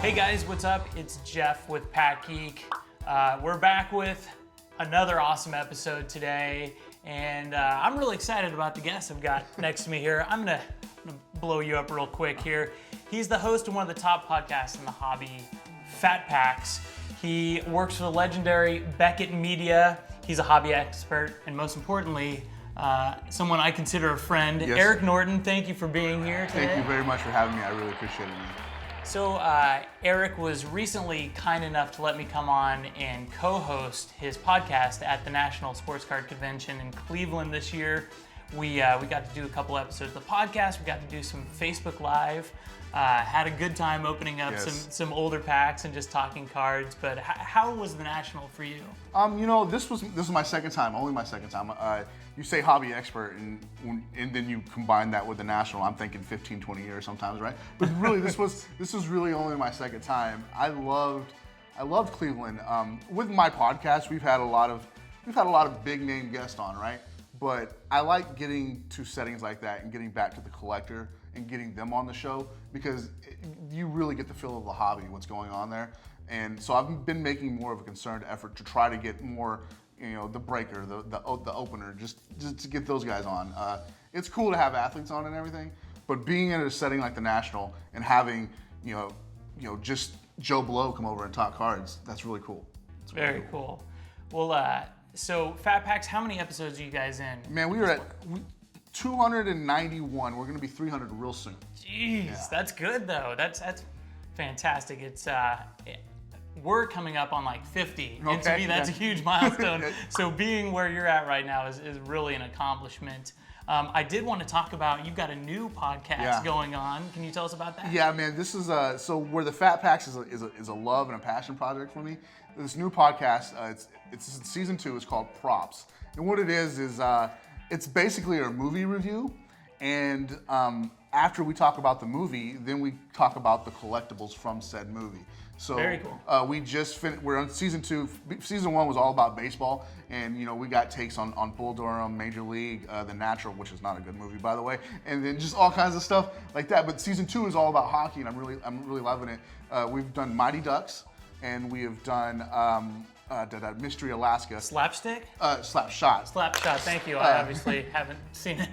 Hey guys, what's up? It's Jeff with PackGeek. We're back with another awesome episode today, and I'm really excited about the guest I've got next to me here. I'm gonna blow you up real quick here. He's the host of one of the top podcasts in the hobby, FatPacks. He works for the legendary Beckett Media. He's a hobby expert, and most importantly, someone I consider a friend. Yes. Eric Norton, thank you for being here today. Thank you very much for having me. I really appreciate it, man. So Eric was recently kind enough to let me come on and co-host his podcast at the National Sports Card Convention in Cleveland this year. We got to do a couple episodes of the podcast. We got to do some Facebook Live. Had a good time opening up some older packs and just talking cards. But how was the National for you? This was my second time, only my second time. You say hobby expert, and then you combine that with the National. I'm thinking 15, 20 years sometimes, right? But really, this was really only my second time. I loved Cleveland. With my podcast, we've had a lot of big name guests on, right? But I like getting to settings like that and getting back to the collector and getting them on the show because you really get the feel of the hobby, what's going on there. And so I've been making more of a concerted effort to try to get more, the breaker, the opener, just to get those guys on. It's cool to have athletes on and everything, but being in a setting like the National and having, just Joe Blow come over and talk cards, that's really cool. It's Very cool. Well, so FatPacks, how many episodes are you guys in? Man, we are at 291. We're going to be 300 real soon. Jeez, That's good though. That's fantastic. It's we're coming up on like 50, and to me that's a huge milestone. So being where you're at right now is really an accomplishment. I did want to talk about, you've got a new podcast going on. Can you tell us about that? Yeah, man. This is so where the FatPacks is a love and a passion project for me. This new podcast, it's season 2. It's called Props, and what it is it's basically a movie review, and after we talk about the movie, then we talk about the collectibles from said movie. So very cool. We just finished. We're on season 2. Season 1 was all about baseball, and we got takes on Bull Durham, Major League, The Natural, which is not a good movie by the way, and then just all kinds of stuff like that. But season 2 is all about hockey, and I'm really loving it. We've done Mighty Ducks, and we have done Mystery Alaska. Slapstick? Slapshot. Slapshot, thank you. I obviously haven't seen it.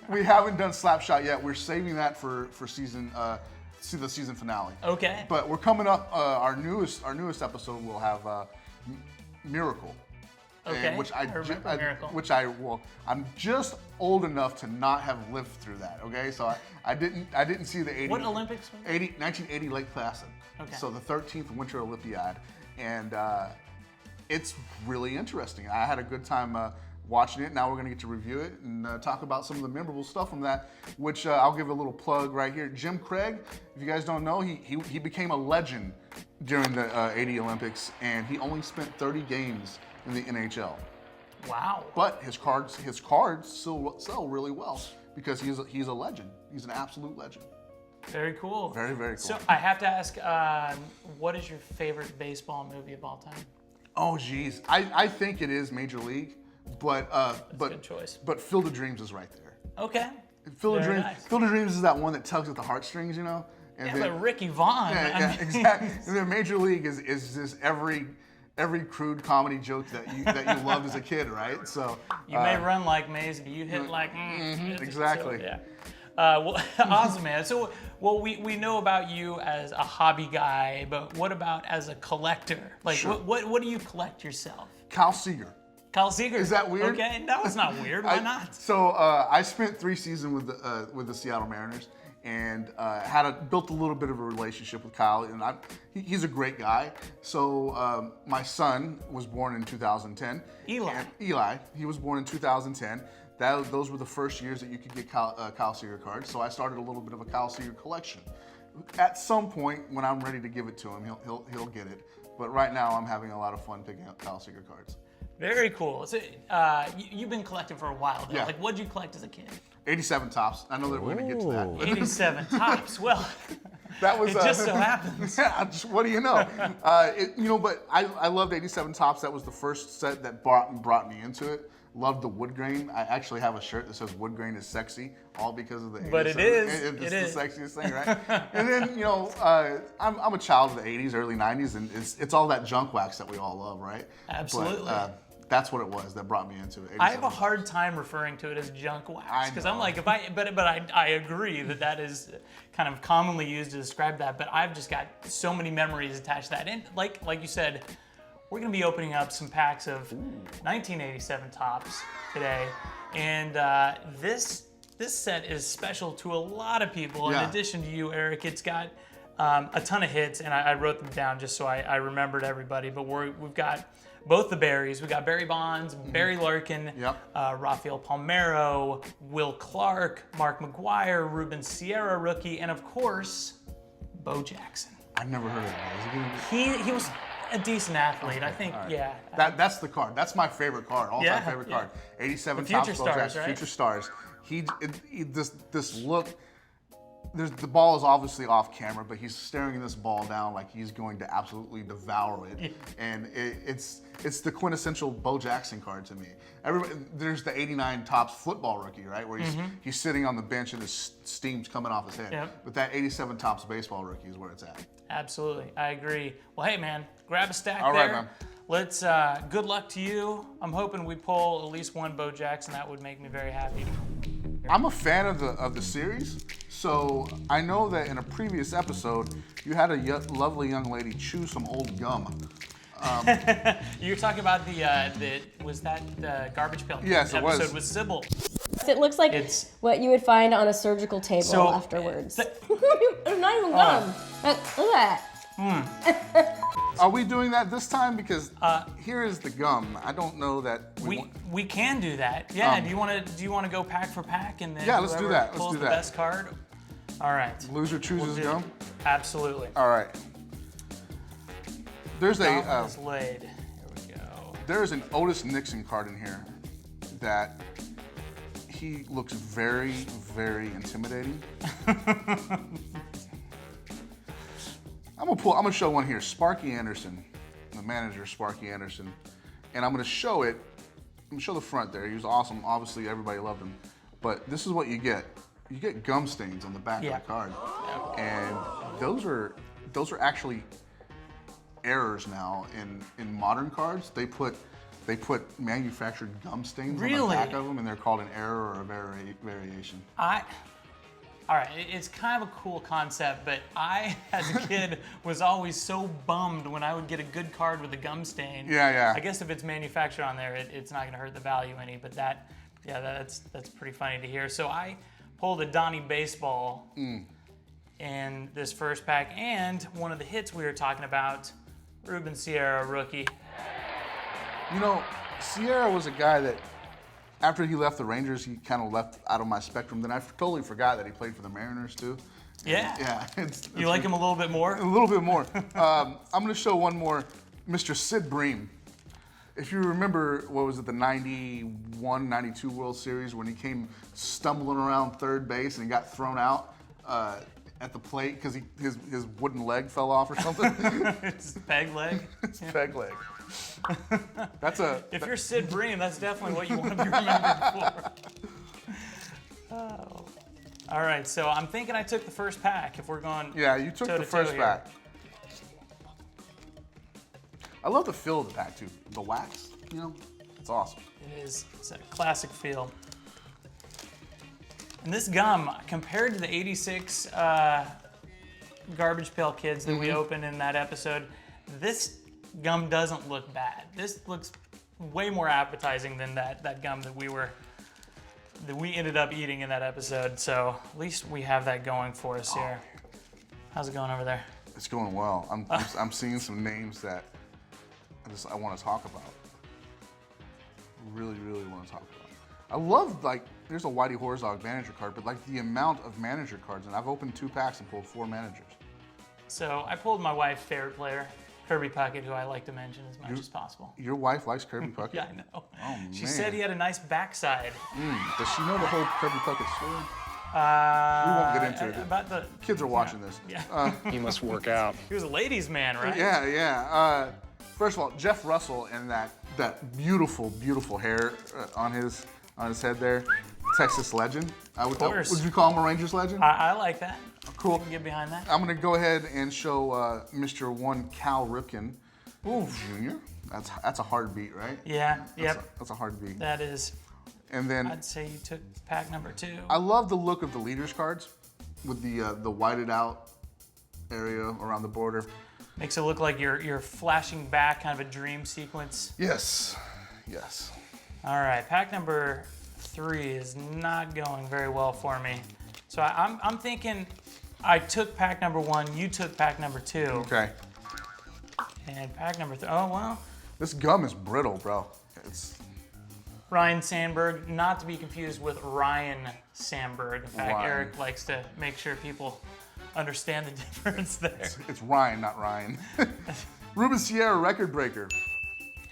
We haven't done Slapshot yet. We're saving that for season the season finale. Okay. But we're coming up. Our newest episode will have Miracle. Okay. And I'm just old enough to not have lived through that. Okay. So I didn't see the 80. What Olympics? 1980 Lake Placid. Okay. So the 13th Winter Olympiad, and it's really interesting. I had a good time watching it. Now we're going to get to review it and talk about some of the memorable stuff from that, which I'll give a little plug right here. Jim Craig, if you guys don't know, he became a legend during the 80 Olympics, and he only spent 30 games in the NHL. Wow. But his cards still sell really well because he's a legend. He's an absolute legend. Very cool. Very, very cool. So I have to ask, what is your favorite baseball movie of all time? Oh, geez. I think it is Major League, but good choice. But Field of Dreams is right there. Okay. Field of Dreams is that one that tugs at the heartstrings, And but Ricky Vaughn. Yeah, exactly. And then Major League is just every crude comedy joke that you loved as a kid, right? So you may run like Mays, but you hit like exactly. So, yeah. Well, awesome, man. So, we know about you as a hobby guy, but what about as a collector? Like, sure. what do you collect yourself? Cal Seager. Kyle Seager. Is that weird? Okay, no, it's not weird. Why not? So I spent 3 seasons with the Seattle Mariners, and built a little bit of a relationship with Kyle, and he's a great guy. So my son was born in 2010. Eli. He was born in 2010. Those were the first years that you could get Kyle Seager cards. So I started a little bit of a Kyle Seager collection. At some point, when I'm ready to give it to him, he'll get it. But right now, I'm having a lot of fun picking up Kyle Seager cards. Very cool. So you've been collecting for a while, though. Yeah. Like, what'd you collect as a kid? 87 tops. I know that we're gonna get to that. 87 tops. Well, that was it just so happens. Yeah. What do you know? But I loved 87 tops. That was the first set that brought me into it. Love the wood grain. I actually have a shirt that says wood grain is sexy, all because of the 87. But it is. It's the sexiest thing, right? And then, I'm a child of the 80s, early 90s, and it's all that junk wax that we all love, right? Absolutely. But, that's what it was that brought me into it. I have a hard time referring to it as junk wax because I'm like, but I agree that is kind of commonly used to describe that. But I've just got so many memories attached to that, and like you said, we're gonna be opening up some packs of 1987 tops today, and this set is special to a lot of people. Yeah. In addition to you, Eric, it's got a ton of hits, and I wrote them down just so I remembered everybody. But we've got both the Barrys. We got Barry Bonds, Barry Larkin, Rafael Palmeiro, Will Clark, Mark McGuire, Ruben Sierra rookie, and of course, Bo Jackson. I've never heard of that. He was a decent athlete, I think. Right. Yeah. That's the card. That's my favorite card. All-time favorite card. 87 Future Topps Bo Stars, Jackson. right? Future Stars. This look. The ball is obviously off camera, but he's staring this ball down like he's going to absolutely devour it. Yeah. And it's the quintessential Bo Jackson card to me. There's the 89 Topps football rookie, right? Where he's sitting on the bench and his steam's coming off his head. Yep. But that 87 Topps baseball rookie is where it's at. Absolutely, I agree. Well, hey man, grab a stack All there. right, man. Let's, good luck to you. I'm hoping we pull at least one Bo Jackson. That would make me very happy. I'm a fan of the series, so I know that in a previous episode, you had a lovely young lady chew some old gum. You're talking about was that the Garbage Pail Yes, it episode was. with Sybil? It looks like what you would find on a surgical table afterwards. It's not even gum. Look at that. Are we doing that this time? Because here is the gum. I don't know that we can do that. Yeah. Do you want to go pack for pack and then let's do that. Let's pulls do the that. best card? All right. Loser chooses gum. Absolutely. All right. There's is laid. Here we go. There's an Otis Nixon card in here that he looks very, very intimidating. I'm gonna show one here. Sparky Anderson, the manager, Sparky Anderson, and I'm gonna show it. I'm gonna show the front there. He was awesome. Obviously, everybody loved him. But this is what you get. You get gum stains on the back of the card, and those are actually errors now in modern cards. They put manufactured gum stains on the back of them, and they're called an error or a variation. All right, it's kind of a cool concept, but I, as a kid, was always so bummed when I would get a good card with a gum stain. Yeah. I guess if it's manufactured on there, it's not going to hurt the value any. But that's pretty funny to hear. So I pulled a Donnie baseball in this first pack, and one of the hits we were talking about, Ruben Sierra rookie. You know, Sierra was a guy that, after he left the Rangers, he kind of left out of my spectrum. Then I totally forgot that he played for the Mariners too. Yeah. It's you like him a little bit more? A little bit more. I'm going to show one more, Mr. Sid Bream. If you remember, what was it, the 91, 92 World Series when he came stumbling around third base and he got thrown out at the plate because his wooden leg fell off or something? It's peg leg? It's peg leg. If you're Sid Bream, that's definitely what you want to be remembered for. Oh. All right, so I'm thinking I took the first pack. If we're going, you took the first pack. I love the feel of the pack too. The wax, it's awesome. It is. It's a classic feel. And this gum, compared to the '86 Garbage Pail Kids that we opened in that episode, this gum doesn't look bad. This looks way more appetizing than that gum that we ended up eating in that episode. So at least we have that going for us here. How's it going over there? It's going well. I'm seeing some names that I want to talk about. Really, really want to talk about. I love, there's a Whitey Horzog manager card, but the amount of manager cards, and I've opened 2 packs and pulled 4 managers. So I pulled my wife's favorite player, Kirby Puckett, who I like to mention as much as possible. Your wife likes Kirby Puckett? Yeah, I know. Oh, man. She said he had a nice backside. Does she know the whole Kirby Puckett story? We won't get into it. About the kids are watching this. Yeah. He must work out. He was a ladies' man, right? Yeah. First of all, Jeff Russell and that that beautiful, beautiful hair on his head there. Texas legend. Of course. Would you call him a Rangers legend? I like that. Cool. You can get behind that. I'm gonna go ahead and show Mr. One Cal Ripken Jr. That's a hard beat, right? Yeah. That's a hard beat. That is. And then I'd say you took pack number 2. I love the look of the leaders cards with the whited out area around the border. Makes it look like you're flashing back, kind of a dream sequence. Yes. All right, pack number 3 is not going very well for me. So I'm thinking I took pack number 1, you took pack number 2. Okay. And pack number 3, oh well. This gum is brittle, bro. It's Ryan Sandberg, not to be confused with Ryan Sandberg. In fact, Ryan. Eric likes to make sure people understand the difference there. It's Ryan, not Ryan. Ruben Sierra record breaker.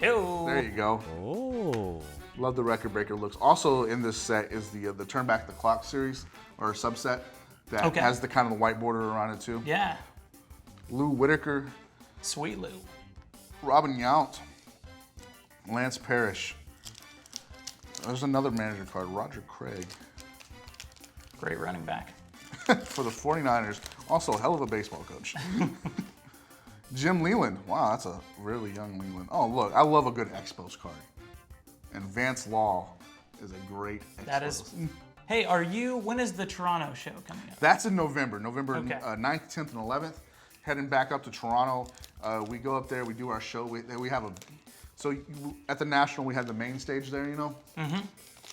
Ew. There you go. Oh. Love the record breaker looks. Also in this set is the Turn Back the Clock series, or a subset that has the kind of the white border around it too. Yeah. Lou Whitaker, Sweet Lou. Robin Yount, Lance Parrish. There's another manager card, Roger Craig. Great running back. For the 49ers. Also a hell of a baseball coach. Jim Leland. Wow, that's a really young Leland. Oh, look, I love a good Expos card. And Vance Law is a great Expos. That is. Hey, when is the Toronto show coming up? That's in November. November Okay. 9th, 10th, and 11th. Heading back up to Toronto. We go up there, we do our show. We have at the National, we have the main stage there, you know? Mm-hmm.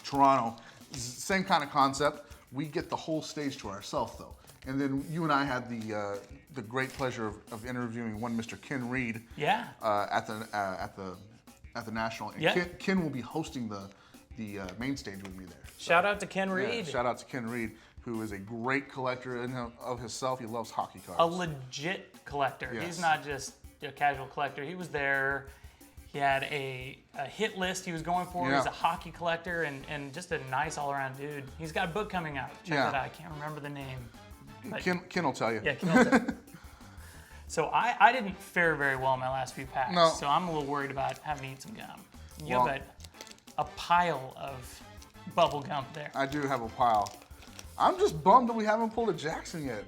Toronto, same kind of concept. We get the whole stage to ourselves, though. And then you and I had the great pleasure of interviewing one Mr. Ken Reed. Yeah. At the National. And Yeah. Ken will be hosting the main stage with me there. Shout out to Ken Reed. Yeah, shout out to Ken Reed, who is a great collector of himself. He loves hockey cards. A legit collector. Yes. He's not just a casual collector. He was there. He had a hit list he was going for. Yeah. He's a hockey collector and just a nice all-around dude. He's got a book coming out. Check Yeah. it out. I can't remember the name. But Ken will tell you. yeah, Ken will tell you. So I didn't fare very well in my last few packs. No. So I'm a little worried about having to eat some gum. You Well- have a pile of bubble gum there. I do have a pile. I'm just bummed that we haven't pulled a Jackson yet.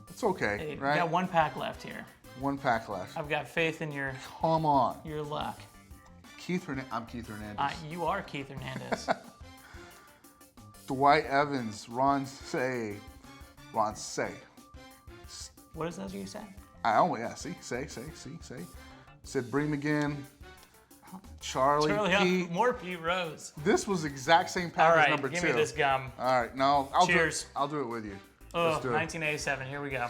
It's okay, Hey, right? we got 1 pack left here. 1 pack left. I've got faith in your Come on. luck. I'm Keith Hernandez. You are Keith Hernandez. Dwight Evans, Ron Say. What is that you said? Say. Said Bream again. Charlie Pete. More Pete Rose. This was the exact same pack All as right, number 2. give me this gum. All right, no, Cheers. I'll do it with you. Oh, Let's do it. 1987. Here we go.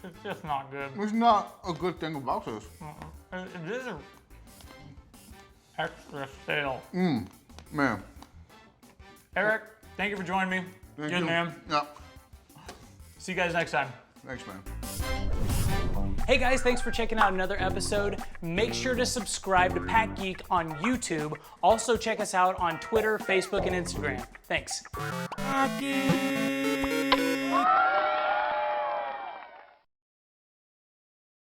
It's just not good. There's not a good thing about this. This is extra stale. Man. Eric, thank you for joining me. Thank Good you. man. Yeah. See you guys next time. Thanks, man. Hey guys, thanks for checking out another episode. Make sure to subscribe to PackGeek on YouTube. Also check us out on Twitter, Facebook, and Instagram. Thanks. PackGeek.